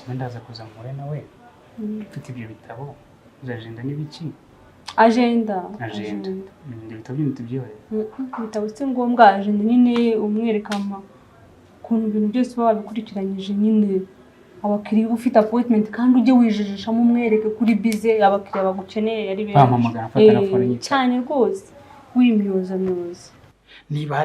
kimwe ndaza kuza mpure nawe mfite ibyo bitabo agenda n'ibiki agenda ibitabo by'ibintu tubyihoye ibitabo si ngombwa agenda nyine umwerekama ukuntu ibintu byose baba babikurikiranyije nyine abakiriya ufite appointment kandi ujye wijijishamo umwereke kuri bize abakiriya bagukeneye ari benshi bamamagara mfata na phone nyine cyane rwose wimyoza niba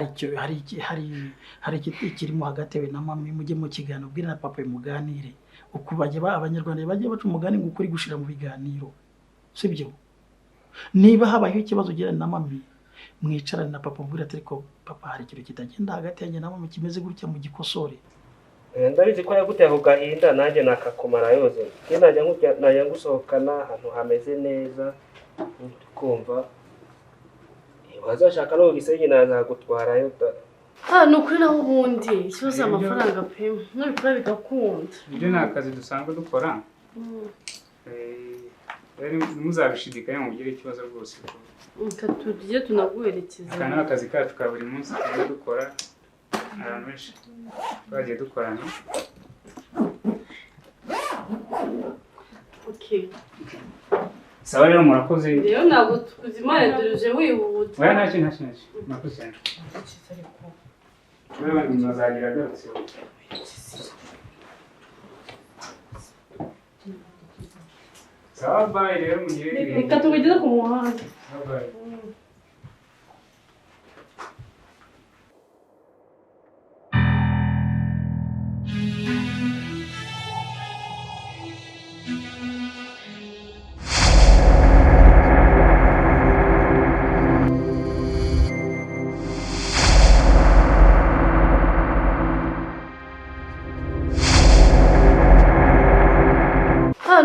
hari ikirimo hagati we na mami mujye mu kiganiro ubwire na papa muganire uko abanyarwanda bagiye baca umugani ngo ukuri gushira mu biganiro sibyo niba habayeho ikibazo ugirana na mami mwicarane na papa ubwire ati ariko papa hari ikintu kitagenda hagati yanjye na mami kimeze gutya mu gikosore ndabizi ko yaguteye ako gahinda nanjye nakakomara yose najya gusohokana ahantu hameze neza kumva wazashaka no gisenyi nazagutwarayo nukuri naho ubundi ikibazo amafaranga pe n'ibikora bigakunda ibyo ni akazi dusanzwe dukora rero muzabishidikanya mu bigire ikibazo rwose tujye tunaguherekeza aka ni akazi kacu ka buri munsi tujye dukora ahantu henshi twagiye dukorana sawa rero murakoze rero ntabwo tukuzimanirije wihuta oya ntacyo murakoze cyane wewe muzagira garutse sawa bye rero mugire reka tugeze ku muhanda bye.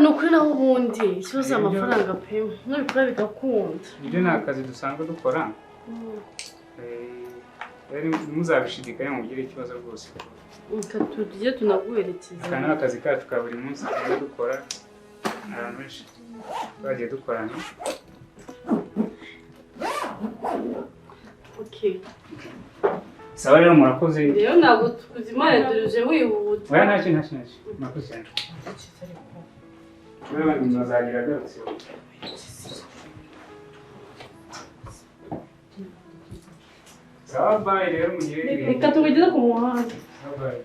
nukuri naho ubundi ikibazo amafaranga pe n'ibikora bigakunda ibyo ni akazi dusanzwe dukora rero muzabishidikanya mu bigire ikibazo rwose tujye tunaguherekeza aka ni akazi kacu ka buri munsi tujye dukora ahantu henshi twagiye dukorana sawa rero murakoze rero ntabwo tukuzimanirije wihuta oya ntacyo murakoze cyane wewe muzagira garutse sawa bye rero mugire reka tugeze ku muhanda bye.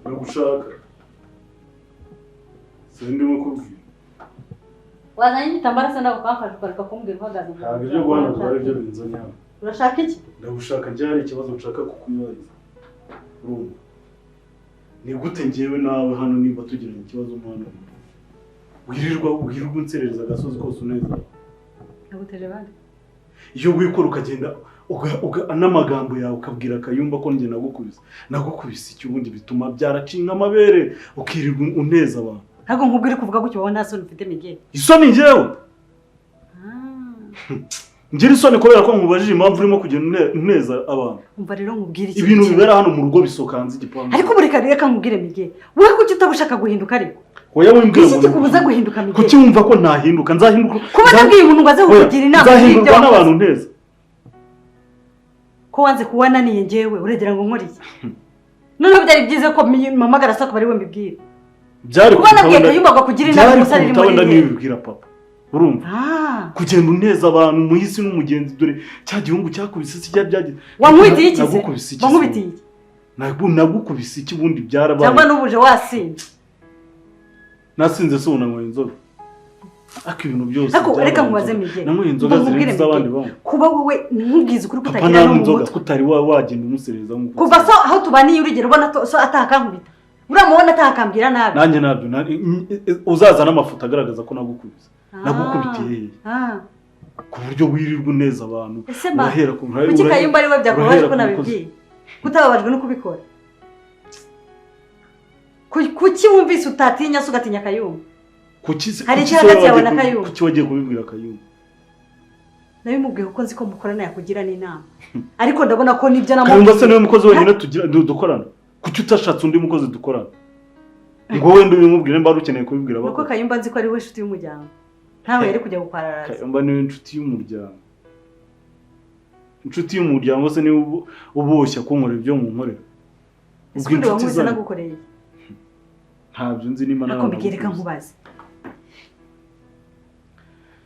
Ndagushaka sindimo kubwira wazanye igitambaro se nako kamfashe ukareka kumbwira uhagaze ntabwo ibyo guhanagura ari byo binzanye hano urashaka iki ndagushaka njye hari ikibazo nshaka kukuyibariza urumva ni gute njyewe nawe hano niba tugiranye ikibazo mwana wirirwa unserereza agasozi kose uneza naguteje bande iyo wikora ukagenda n'amagambo yawe ukabwira Kayumba ko njye nagukubise icyo ubundi bituma byaracinga amabere ukirirwa uneza abantu ntabwo nkubwire kuvuga gutyo wowe nta soni ufite Miguel isoni njyewe ngira isoni kubera ko nkubajije impamvu urimo kugenda uneza abantu umva rero nkubwire iki ibintu bibera hano mu rugo bisokanze igipangu ariko reka nkubwire Miguel wowe kuki utabushaka guhinduka ariko oya wimbwira ngo kubuza guhinduka Miguel kuki wumva ko ntahinduka nzahinduka kuba nabwiye umuntu ngo aze kukugira inama nzahinduka n'abantu nteza ko wanze kuwananiye njyewe uregera ngo nkore iki noneho byari byiza ko mama garasa ko bari we mbibwira byari kuba nabwiye Kayumba kugira inama gusa riri muri njye nibibwira papa urumva kugenda uneza abantu muhisi n'umugenzi dore cya gihungu cyakubise si byagize wamwitiye iki se wamubitiye iki nagukubise iki bundi byarabaye cyangwa n'ubuje wasinze nasinze se unanywa inzoga Aki ibintu byose reka nkubaze Miguel namwe inzoga zirenze abandi bamwe kuba wowe nkubwiza ukuri kutagira no mu mutwe kutari wagenda umusereza nkuko kuva so aho tubaniye urugero ubona so atakankubita uramubona atakambira nabi nanjye nabyo uzaza n'amafoto agaragaza ko nagukubise nagukubitiye ku buryo wirirwa neza abantu urahera ku kuki Kayumba ari we byakubaje ko nabibwiye kutababajwe no kubikora kuki wumvise utatinya so ugatinya Kayumba hari icyo hagati yawe na Kayumba kuki wagiye kubibwira Kayumba nabimubwiye kuko nzi ko mukorana yakugira n'inama ariko ndabona ko nibyo namubwiye Kayumba se niwe mukozi wenyine dukorana kuki utashatse undi mukozi dukorana ngo wenda ubimubwire mba ukeneye kubibwira nuko Kayumba nzi ko ari we nshuti y'umuryango ntawe yari kujya gukwararaza Kayumba niwe nshuti y'umuryango inshuti y'umuryango se niwe uboshya kunkorera ibyo mu nkorera ubwo wamwise nagukoreye ntabyo nzi nimba nako mbigereka nkubaze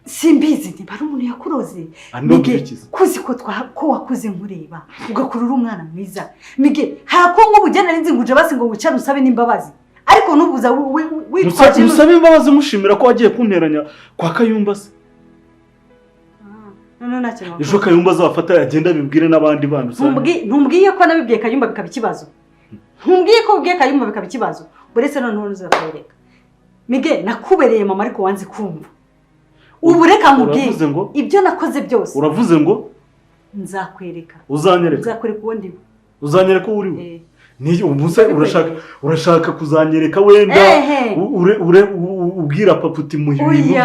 simbizi niba ari umuntu yakuroze kuzi ko wakuze nkureba ugakurura umwana mwiza Miguel hako nk'ubugena n'inzi nguje basi ngo wicare usabe n'imbabazi ariko nubuza witwaje usabe imbabazi mushimira ko wagiye kunteranya kwa Kayumba se ejo Kayumba azafata yagenda bibwire n'abandi bana ntumbwiye ko nabibwiye Kayumba bikaba ikibazo ntumbwiye ko ubwiye Kayumba bikaba ikibazo buretse none uzakwereka Miguel nakubereye mama ariko wanze kumva ubu reka nkubwiye ibyo nakoze byose uravuze ngo nzakwereka uzanyereka uwo ndiwe uzanyereka uwo uriwe niyo umuse urashaka kuzanyereka wenda ubwira papa uti muhibye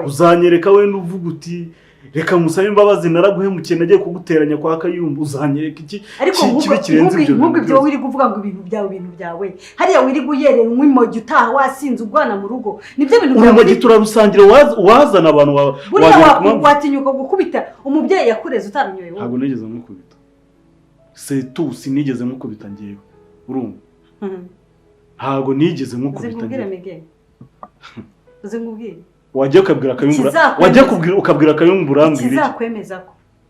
uzanyereka wenda uvuga uti reka musabe imbabazi naraguhemukiye nagiye kuguteranya kwa Kayumba uzanyereka iki kibe kirenze ibyo nk'ubwo ibyo wiri kuvuga ngo ibintu byawe hariya wiri guyerera umwimogi utaha wasinze ugwana mu rugo nibyo bintu byawe umwimogi turarusangira wazana abantu watinyuka gukubita umubyeyi yakureze utaranyoye wowe ntabwo nigeze mukubita setu sinigeze mukubita ngiye urumva ntabwo nigeze mukubita ngiye uze ngubwire wajye ukabwira Kayumba ukabwira Kayumba urambwira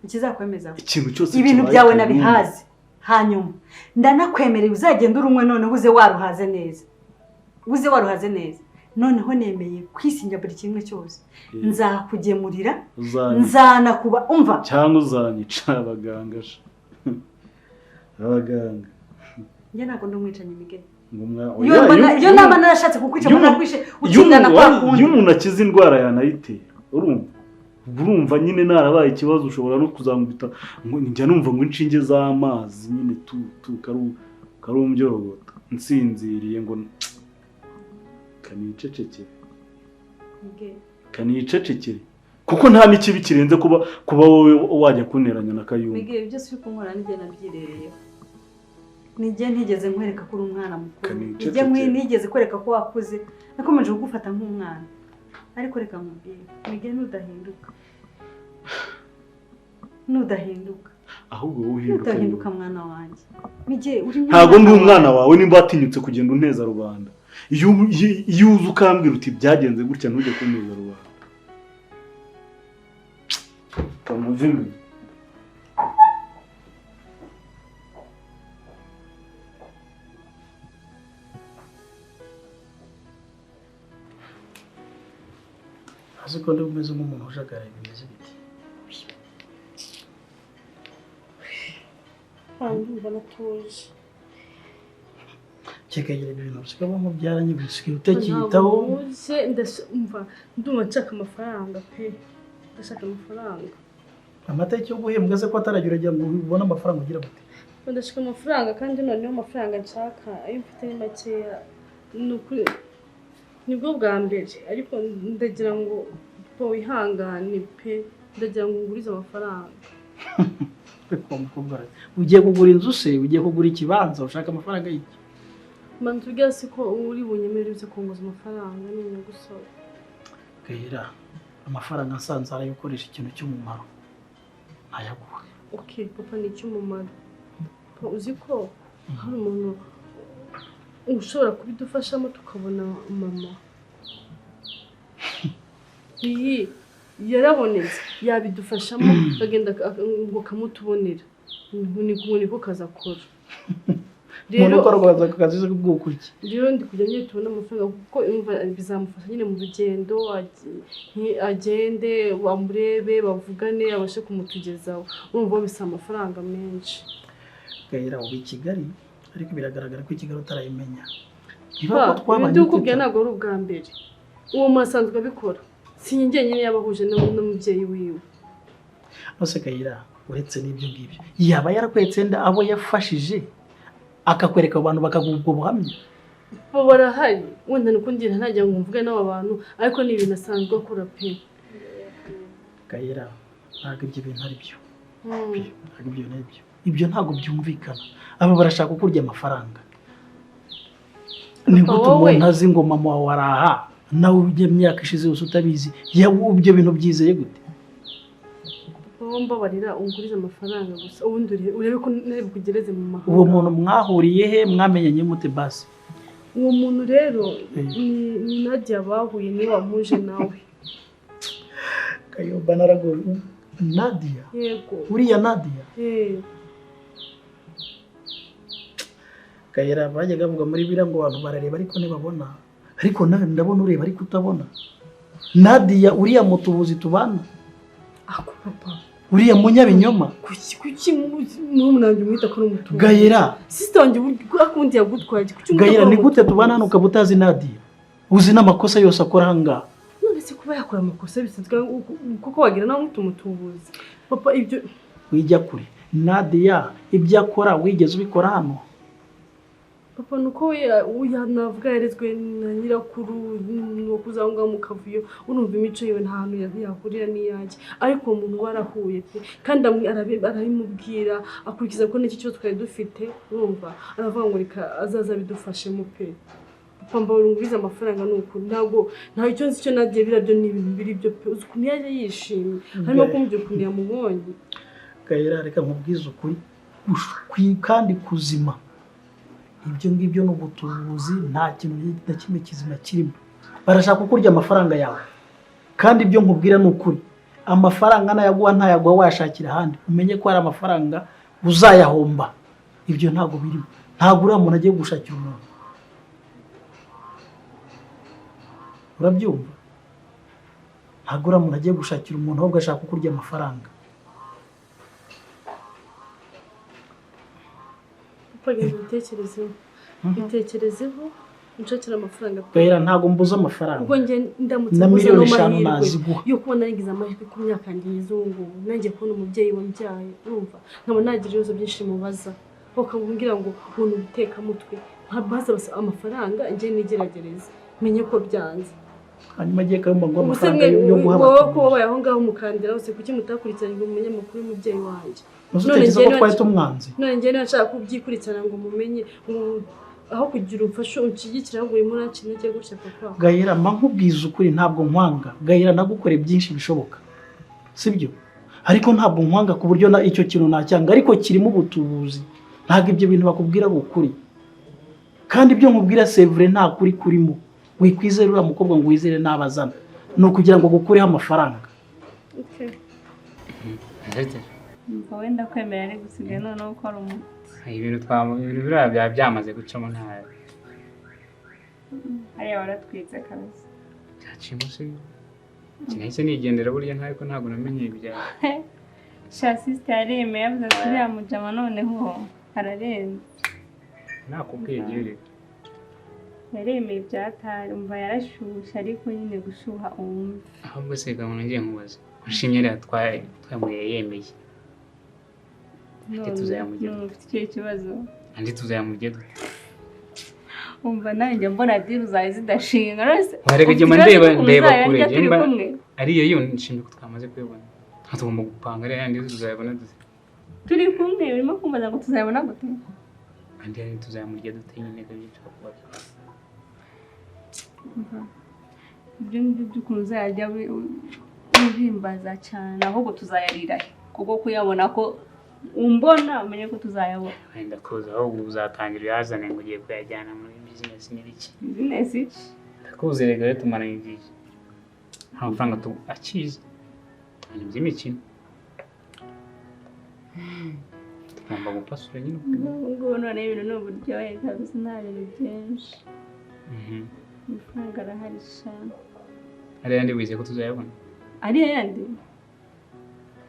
ikizakwemeza ikintu cyose ibintu byawe nabihaze hanyuma ndanakwemereye uzagenda urumwe none uze waruhaze neza noneho nemeye kwisinja buri kimwe cyose nzakugemurira nzanakuba umva cyangwa uzanyica abaganga njye ntabwo ndumwicanye Miguel iyo nama narashatse kukwica nakwishe ukingana kwa kundi iyo umuntu akiza indwara yanayitera urumva nyine narabaye ikibazo ushobora no kuzamubita ngo njya numva ngo inshinge z'amazi nyine karumbyogota nsinziriye ngo kanicecekere kuko nta n'ikibi kirenze kuba wowe wajya kunteranya na Kayumba Miguel byose uri kunkora n'ijye nabyirereyeho nijye ntigeze nkwereka ko uri umwana mukuru nijye nigeze kwereka ko wakuze nakomeje kugufata nk'umwana ariko reka nkubwire Miguel nudahinduka ahubwo wowe udahinduka mwana wanjye Miguel uri ntabwo ndi umwana wawe nimba watinyutse kugenda unteza rubanda iyo uza ukambwira uti byagenze gutya ntujye kunteza rubanda kamuvime azi ko ndi umeze nk'umuntu ujagaraye bimeze biti ndumva natuje kikagira ibintu usigamo mubyaranye bisigaye utakiyitaho ndumva nshaka amafaranga pe ndashaka amafaranga amatariki yo guhembwa se ko ataragira ajya ngo ubone amafaranga ugira gute ndashaka amafaranga kandi noneho amafaranga nshaka ayo mfite ni makeya nukuri nibwo bwa mbere ariko ndagira ngo wihangane pe ndagira ngo ngurize amafaranga ugiye kugura inzu se ugiye kugura ikibanza ushaka amafaranga y'iki manzi ubwira si ko uri bunyemerere uze kunguza amafaranga none gusaba Gahira amafaranga nsanze arayokoresha ikintu cy'umumaro ntayaguha okay papa ni icy'umumaro uzi ko hari umuntu ushobora kubidufashamo tukabona mama iyi yarabonetse yabidufashamo agenda ngo kamutubonera niko kazakora rero ukora akazi k'ubwoko ki rero ndi kujya nyine tubona amafaranga kuko bizamufasha nyine mu rugendo agende bamurebe bavugane abashe kumutugezaho urumva bisaba amafaranga menshi Gahira ubu i Kigali ariko biragaragara ko i Kigali utarayimenya ibyo ukubwira ntabwo ari ubwa mbere uwo musanzwe abikora si njye nyine yabahuje n'umubyeyi wiwe nose Gahira uretse n'ibyo ngibyo yaba yarakwetse nda abo yafashije akakwereka abantu bakaguha ubwo buhamya barahari wenda nuko ngira ntajya ngo mvuge n'aba bantu ariko ni ibintu asanzwe akora pe Gahira ntabwo ibyo bintu ari byo ntabwo ibyo ni byo ibyo ntabwo byumvikana. Aba barashaka kurya amafaranga. Ni gute umuntu azi ngo mama wawe araha nawe ujye myaka ishize yose utabizi, ibyo bintu byizeye gute? Mbabarira ungurize amafaranga gusa ubundi urebe ko nari bukugereze mu mahanga. Uwo muntu mwahuriye he, mwamenyanye mute basi? Uwo muntu rero ni Nadia bahuye ni wamuje nawe. Kayoba narago Nadia? Yego. Uriya Nadia? Kayira bajyaga bavuga muri bira ngo abantu barareba ariko ntibabona. Ariko nawe ndabona ureba ariko utabona. Nadia uriya mutubuzi tubana? Ako papa. Uriya munyabinyoma? Kuki n'umunange mwita ko n'umutubuzi? Gayira. Sister wanjye akundi yagutwaye. Gayira ni gute tubana hano ukabutazi Nadia? Uzi n'amakosa yose akora hanga. None se kuba yakora amakosa bisanzwe kuko wagira nawe umutubuzi. Papa ibyo wijya kure. Nadia ibyo akora wigeze ubikora hano? Papa nuko navuga yarezwe na nyirakuru no kuzanga mu kavuyo urumva imico yewe nta hantu yahurira n'iyanjye ariko umuntu warahuye pe kandi arabimubwira akurikiza ko n'iki cyo twari dufite urumva aravuga ngo reka azaza bidufashemo pe. Papa mbawura nguriza amafaranga nuko nta icyo nzi cyo nagiye birabyo ni ibintu biri byo pe uzi ukuntu yaje yishimye harimo kumva ukuntu yamubonye. Kayira reka nkubwize ukuri kandi kuzima. Ibyo ngibyo n'ubutubuzi nta kintu na kimwe kizima kirimo. Barashaka kurya amafaranga yawe. Kandi ibyo nkubwira ni ukuri. Amafaranga nayaguha ntayaguha washakira ahandi. Umenye ko ari amafaranga uzayahomba. Ibyo ntago birimo. Ntago uriya muntu agiye gushakira umuntu. Urabyumva? Ntago uriya muntu agiye gushakira umuntu ahubwo ashaka kurya amafaranga. Bitekerezeho unshakira amafaranga. Gayira ntago mbuza amafaranga. Ubwo nge ndamutse na miliyoni 5 naziguha. Yo kubona nagize amahirwe ku myaka yanjye y'izungu. Nanjye kubona umubyeyi wambyaye urumva. Nkaba nagira ibibazo byinshi mubaza. Bakambwira ngo umuntu uteka mutwe. Nkabaza amafaranga nge nigeragereza. Menye ko byanze. Hanyuma agiye kamba ngo amafaranga yo guha abantu. Ko wabaye aho ngaho mukandira hose kuki mutakurikiranye ngo mumenye amakuru y'umubyeyi wanjye. Uzutekereza ko twari tumwanze? None nge nashaka kubyikurikirana ngo mumenye aho kugira umfasho unshyigikira ngo uyu munsi nige gutya papa. Gayira nkubwiza ukuri ntabwo nkwanga. Gayira nagukore byinshi bishoboka. Sibyo? Ariko ntabwo nkwanga ku buryo na icyo kintu nacyanga ariko kirimo ubutubuzi. Ntabwo ibyo bintu bakubwira ukuri. Kandi ibyo nkubwira sevre nta kuri kurimo. Wikwizera uriya mukobwa ngo wizere nabazana. No kugira ngo gukureho amafaranga. Okay. Wenda kwemera ari gusigaye noneho ukora umuti. Ibintu biriya byamaze gucamo ntayo. Hariya waratwitse kabisa. Cyacimo se. Kinahise nigendera burya ntabwo namenye ibya. Sha sister yaremeye avuze kuri ya mujama noneho ararenze. Nakubwiye gire. Yaremeye byatari umva yarashusha ariko nyine gushuha umwe. Ahubwo se gahunda ngiye nkubaza. Ushimye rero twamuye yemeye. Ufite icyo kibazo andi tuzayamugeda umva nanjye mbona diri uzaye zidashinga rose warega jye ndeba kure jemba ariyo yo nshimye ko twamaze kwibona tugomba gupanga rero andi tuzayabona dute turi kumwe urimo kumbaza ngo tuzayabona gute andi tuzayamugeda dute nyine gabica kubaza ibyo by'ukuntu uzajya wihimbaza cyane ahubwo tuzayarira kuko kuyabona ko umbona umenye ko tuzayabona. Wenda kuza ahubwo uzatangira yazane ngo ugiye kuyajyana muri business n'ibiki. Business iki? Ndakuze rega rero tumara igihe. Amafaranga akize. Ni by'imikino. Tugomba gupasura nyine. Ngo none ibintu n'uburyohe kabisa nta bintu byinshi. Amafaranga arahari cyane. Ari yandi wize ko tuzayabona. Ari yandi?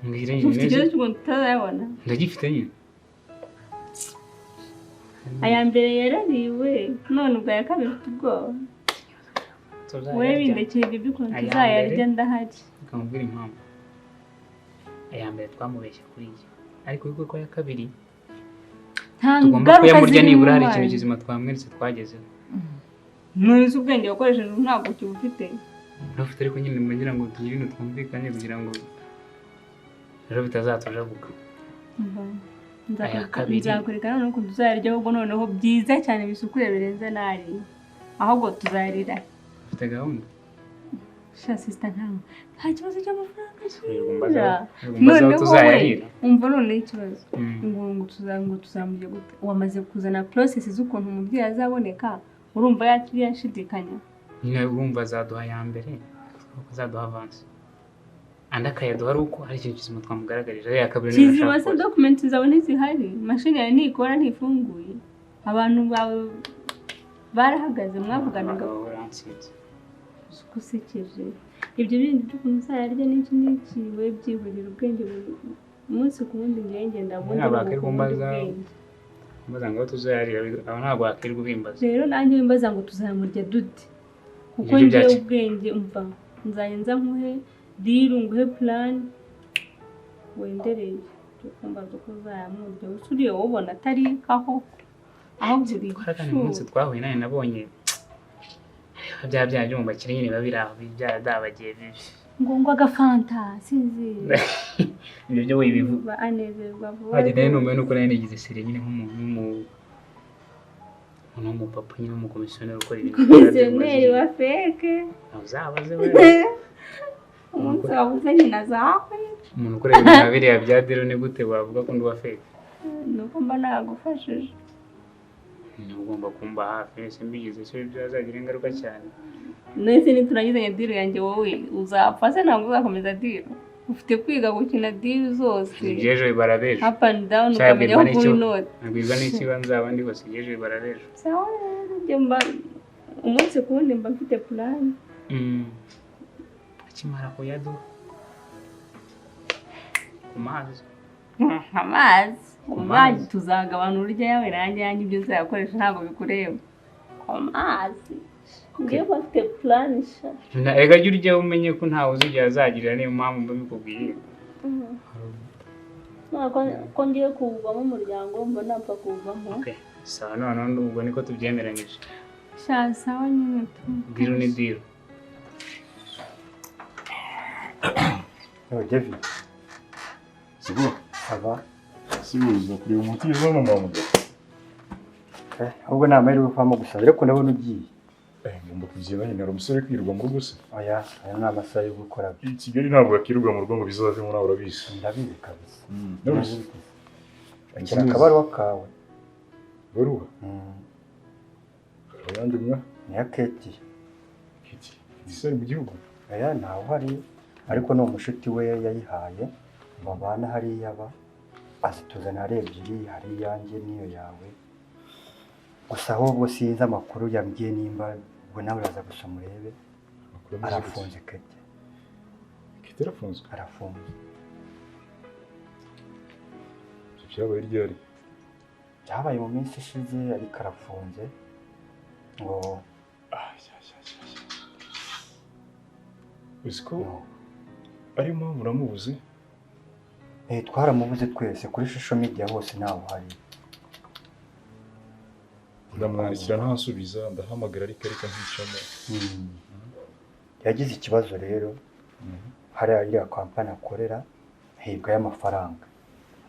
Ngire nyine. Ufite cyo ngo tutazabona. Ndagifite nyine. Aya mbere yarariwe none ubwo ya kabiri ubwoba. Wewe bindekeye ibyo ukuntu tuzayarya ndahari. Ukamubwira impamvu. Aya mbere twamubeshya kuri iki. Ariko yuko ko ya kabiri tugomba kuyamurya nibura hari ikintu kizima twamweretse twagezeho. Ntuzi ubwenge wakoresheje ntabwo cyubufite. Ntufite ariko nyine mugira ngo tugire ibintu twumvikanye kugira ngo rero bitazatujabuka. nzakwereka noneho ukuntu tuzayarya ahubwo noneho byiza cyane bisukuye birenze nari ahubwo tuzayarira ufite gahunda sha sister nta kibazo umbaza cy'amafaranga tuzayarira umva noneho ikibazo ngo tuzamujya gute wamaze kuzana process z'ukuntu umubyeyi azaboneka urumva yashidikanya nyine urumva azaduha ya mbere azaduha avance andi akayaduha ari uko hari ikintu kizima twamugaragarije ya kabiri kizima se documents zawe ntizihari mashini yawe ntikora ntifunguye abantu bawe barahagaze mwavuganaga gusekeje ibyo bindi byo kumuzayarya n'iki we byihurira ubwenge umunsi ku wundi ngenda mbaza ngo tuzayarira aho ntabwo wakirwa ubimbaza rero nanjye mbaza ngo tuzamurya dute kuko ngiye ubwenge umva nzanye nza nkuhe diru nguhe plan wendereye kumbaza uko uzayamurya usuriye ubona atari aho buri kandi umunsi twahuye nawe nabonye bya byumba kiri nyine babiri aho byadabagiye bibi ngo agafanta sinzi ibyo byo wibivuga anezerwa vuba bagenda n'umwe nuko nayo nigize sire nyine nk'umuntu papa nyine umukomisiyoneri ukora ibintu komisiyoneri wa feke uzabaze wewe umunsi wabuze nyina zawe umuntu ukora ibintu biriya bya dero ni gute wavuga ko ndi wa feke nuko mba nagufashije ugomba kumba hafi simbigize cyo byazagira ingaruka cyane nese niturangizanye diro yanjye wowe uzapfa se ntabwo uzakomeza diro ufite kwiga gukina diro zose ibyejo bibarabeje up and down ukamenya aho kuri note nabwiza n'ikibanza abandi bose ibyejo bibarabeje sawa rero mba umunsi ku wundi mba mfite plan akimara kuyaduha amazi tuzagabana urya yawe nanjye yanjye ibyo uzayakoresha ntabwo bikureba amazi ngiye bafite plan sha ega jya urya umenye ko ntawe uzigera azagirira niyo mpamvu mba bikubwiye ko ngiye kuwuvamo umuryango mba napfa kuwuvamo sawa none ubwo niko tubyemeranyije sha sawa nyine diro ni diro David sigo aba sibuza kuri umuti zo no mama ahubwo nta mahirwe uvamo gusa ariko ndabona ugiye ngomba kugenda nyine umusore kwirwa mu rugo se aya ni amasaha yo gukora i Kigali ntabwo akirwa mu rugo ngo bizave muri abo urabizi ndabizi kabisa akira akabaruwa kawe baruwa yandi mwa ni ya Keti isari mu gihugu aya ntawe uhari ariko no mushuti we yayihaye babana hariya ba asituzana ari ebyiri hari yanjye niyo yawe gusa ahubwo sinzi amakuru yambwiye nimba ubwo nawe uraza gusoma urebe arafunze Keti arafunze byabaye ryari byabaye mu minsi ishize ariko arafunze ngo uziko ari mpamvu uramubuze twaramubuze twese kuri social media hose ntawe uhari ndamwandikira ntasubiza ndahamagara ariko nkicamo yagize ikibazo rero hariya iriya kampani akorera hibwa y'amafaranga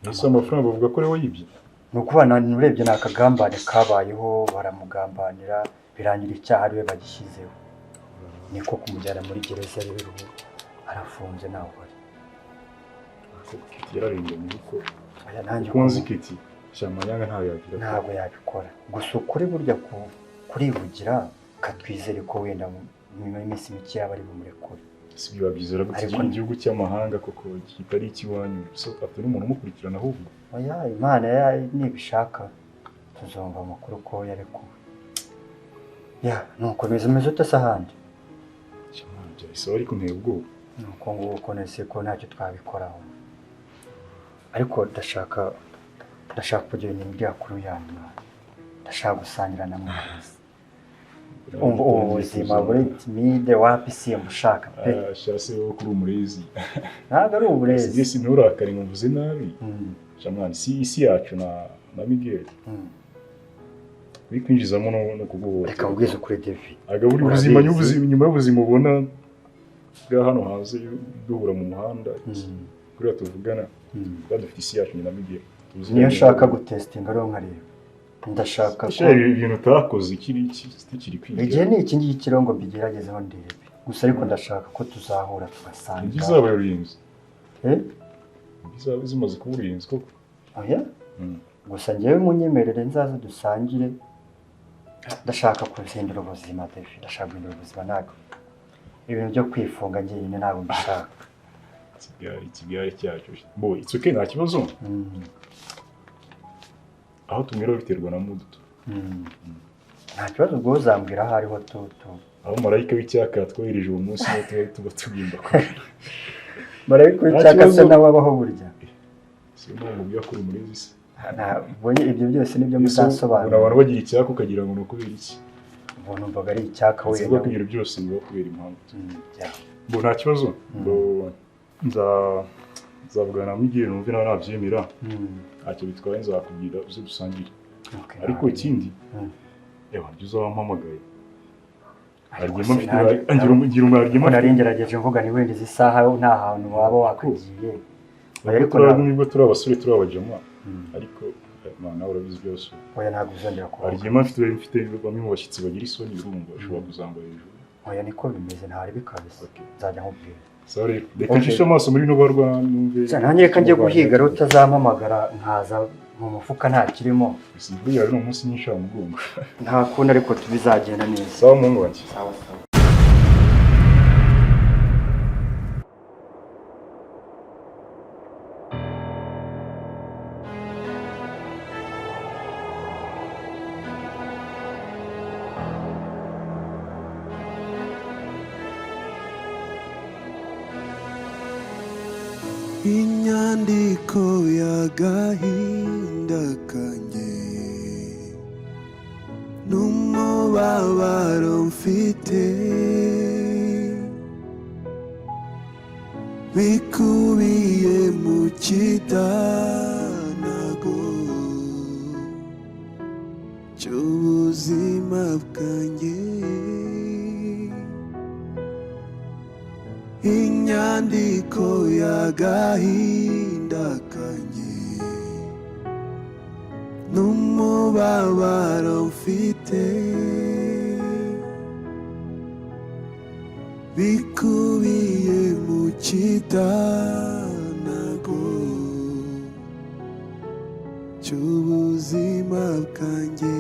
ese amafaranga bavuga ko ariwe yibye ni ukubana urebye ni akagambane kabayeho baramugambanira birangira icyaha ariwe bagishyizeho niko kumujyana muri gereza rero arafunze ntawe uhari Keti yararembye mu rugo nanjye kunzi Keti shamanyanga ntabwo yabikora gusa ukuri burya kurivugira katwizere ko wenda mu minsi mike yaba ari bumurekure si biba byiza ariko mu gihugu cy'amahanga koko kitari ikiwanyu so afite n'umuntu umukurikirana ahubwo oya Imana nibishaka tuzumva amakuru ko yarekuwe nuko meze utasa ahandi shamanje isaba ariko nteye ubwoba nuko nguko nese ko ntacyo twabikoraho ariko ndashaka kugira ibintu byakuru yanyu ndashaka gusangira na mwese ubuzima buri timide wapi simushaka pe shase wo kuri umurezi ntabwo ari uburezi ese nturakare nkumvuze nabi shamwani isi yacu na Miguel wikwinjizamo no kuguhora reka ubwize kuri David agaburi ubuzima nyuma y'ubuzima ubona bwa hano hanze duhura mu muhanda kuriya tuvugana badufite isi yacu na Miguel niyo nshaka gutestinga rero nkareba ndashaka ko ibintu utakoze kiri kwiga igihe ni iki ngiki kirongo mbigeragezeho ndebe gusa ariko ndashaka ko tuzahura tugasanga bizaba urinzi bizaba zimaze kuba urinzi koko oya gusa njyewe munyemerere nzaza dusangire ndashaka kuhindura ubuzima David ndashaka guhindura ubuzima ntabwo ibintu byo kwifunga njyenyine ntabwo mbishaka Kigali cyacu bo it's okay nta kibazo aho tumwira biterwa na mood nta kibazo ubwo uzambwira aho ariho aho marayika w'icyaka twohereje uwo munsi tuba tugimba ko marayika w'icyaka se nawe abaho burya si no mu byakuri muri zisi bonye ibyo byose nibyo muzasobanura abantu bagira icyaka ukagira ngo nukubera iki ubona mbaga ari icyaka we no kugira byose biba kubera impamvu bo nta kibazo nzavugana na MIGUELL numve nawe nabyemera ntacyo bitwaye nzakubwira uze dusangire ariko ikindi ewa njye uzawampamagaye narengerageje mvuga ni wenda izi saha nta hantu waba wakagiye ariko nibwo turi abasore turi abajama ariko nawe urabizi byose oya ntabwo uzongera kuba hari igihe mfite bamwe mu bashyitsi bagira isoni urumva bashobora kuzambara hejuru oya niko bimeze ntari bikabisa nzajya nkubwira sorry reka nshishe amaso muri no barwa numve nanjye reka njye guhiga rero utazampamagara nkaza mu mufuka nta kirimo simbuye ari umunsi nyinshi mugongo nta kundi ariko tubizagenda neza sawa mungu wanjye sawa sawa inyandiko y'agahinda kanjye n'umubabaro mfite bikubiye mu kidanago cy'ubuzima bwanjye inyandiko y'agahinda kanjye n'umubabaro mfite bikubiye mu kidanago cy'ubuzima bwanjye